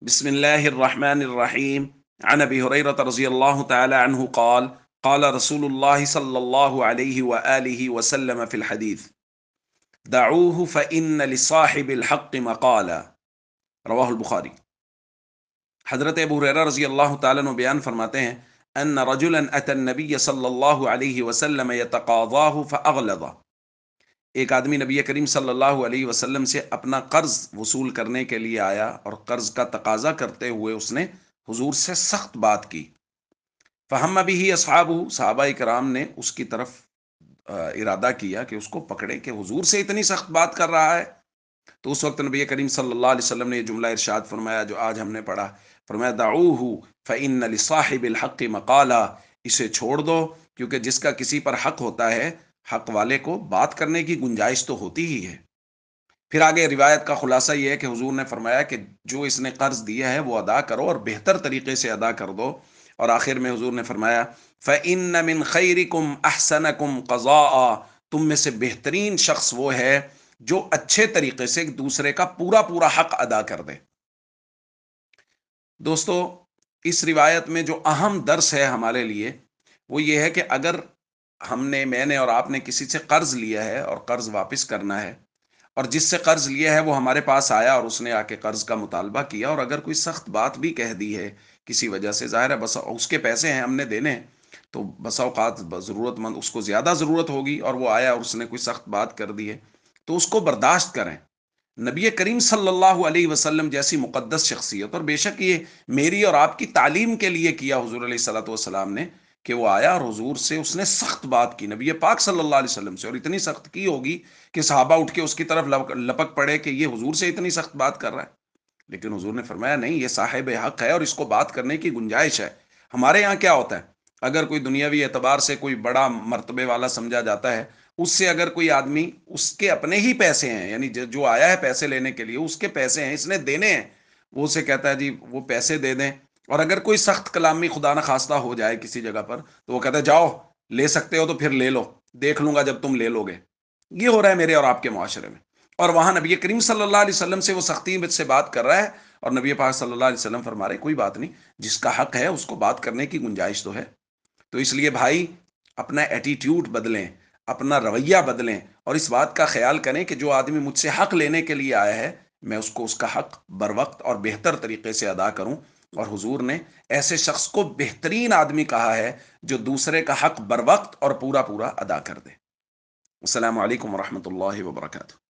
بسم الله الرحمن الرحيم. عن ابي هريره رضي الله تعالى عنه قال قال رسول الله صلى الله عليه واله وسلم في الحديث: دعوه فان لصاحب الحق مقالا. رواه البخاری۔ حضرت ابو ہریرہ رضی اللہ تعالیٰ عنہ بیان فرماتے ہیں: ان رجلا اتى النبي صلی اللہ علیہ وسلم يتقاضاه فاغلظ۔ ایک آدمی نبی کریم صلی اللہ علیہ وسلم سے اپنا قرض وصول کرنے کے لیے آیا اور قرض کا تقاضا کرتے ہوئے اس نے حضور سے سخت بات کی۔ فہم بھی صحابہ کرام نے اس کی طرف ارادہ کیا کہ اس کو پکڑے کہ حضور سے اتنی سخت بات کر رہا ہے۔ تو اس وقت نبی کریم صلی اللہ علیہ وسلم نے یہ جملہ ارشاد فرمایا جو آج ہم نے پڑھا، فرمایا: دعوہ فإن لصاحب الحق مقالا، اسے چھوڑ دو کیونکہ جس کا کسی پر حق ہوتا ہے، حق والے کو بات کرنے کی گنجائش تو ہوتی ہی ہے۔ پھر آگے روایت کا خلاصہ یہ ہے کہ حضور نے فرمایا کہ جو اس نے قرض دیا ہے وہ ادا کرو اور بہتر طریقے سے ادا کر دو۔ اور آخر میں حضور نے فرمایا: فَإِنَّ مِنْ خَيْرِكُمْ أَحْسَنَكُمْ قَضَاءً، تم میں سے بہترین شخص وہ ہے جو اچھے طریقے سے ایک دوسرے کا پورا پورا حق ادا کر دے۔ دوستو، اس روایت میں جو اہم درس ہے ہمارے لیے وہ یہ ہے کہ اگر میں نے اور آپ نے کسی سے قرض لیا ہے اور قرض واپس کرنا ہے، اور جس سے قرض لیا ہے وہ ہمارے پاس آیا اور اس نے آ کے قرض کا مطالبہ کیا، اور اگر کوئی سخت بات بھی کہہ دی ہے کسی وجہ سے، ظاہر ہے بس اس کے پیسے ہیں ہم نے دینے ہیں، تو بسا اوقات ضرورت مند اس کو زیادہ ضرورت ہوگی اور وہ آیا اور اس نے کوئی سخت بات کر دی ہے، تو اس کو برداشت کریں۔ نبی کریم صلی اللہ علیہ وسلم جیسی مقدس شخصیت، اور بے شک یہ میری اور آپ کی تعلیم کے لیے کیا حضور علیہ الصلوۃ والسلام نے، کہ وہ آیا اور حضور سے اس نے سخت بات کی، نبی پاک صلی اللہ علیہ وسلم سے، اور اتنی سخت کی ہوگی کہ صحابہ اٹھ کے اس کی طرف لپک پڑے کہ یہ حضور سے اتنی سخت بات کر رہا ہے۔ لیکن حضور نے فرمایا نہیں، یہ صاحب حق ہے اور اس کو بات کرنے کی گنجائش ہے۔ ہمارے یہاں کیا ہوتا ہے، اگر کوئی دنیاوی اعتبار سے کوئی بڑا مرتبے والا سمجھا جاتا ہے، اس سے اگر کوئی آدمی، اس کے اپنے ہی پیسے ہیں، یعنی جو آیا ہے پیسے لینے کے لیے اس کے پیسے ہیں، اس نے دینے ہیں، وہ اسے کہتا ہے جی وہ پیسے دے دیں، اور اگر کوئی سخت کلامی خدا نہ خواستہ ہو جائے کسی جگہ پر تو وہ کہتا ہے جاؤ لے سکتے ہو تو پھر لے لو، دیکھ لوں گا جب تم لے لو گے۔ یہ ہو رہا ہے میرے اور آپ کے معاشرے میں، اور وہاں نبی کریم صلی اللہ علیہ وسلم سے وہ سختی سے بات کر رہا ہے، اور نبی پاک صلی اللہ علیہ وسلم فرما رہے کوئی بات نہیں، جس کا حق ہے اس کو بات کرنے کی گنجائش تو ہے۔ تو اس لیے بھائی اپنا ایٹیٹیوڈ بدلیں، اپنا رویہ بدلیں، اور اس بات کا خیال کریں کہ جو آدمی مجھ سے حق لینے کے لیے آیا ہے میں اس کو اس کا حق بر وقت اور بہتر طریقے سے ادا کروں۔ اور حضور نے ایسے شخص کو بہترین آدمی کہا ہے جو دوسرے کا حق بر وقت اور پورا پورا ادا کر دے۔ السلام علیکم ورحمۃ اللہ وبرکاتہ۔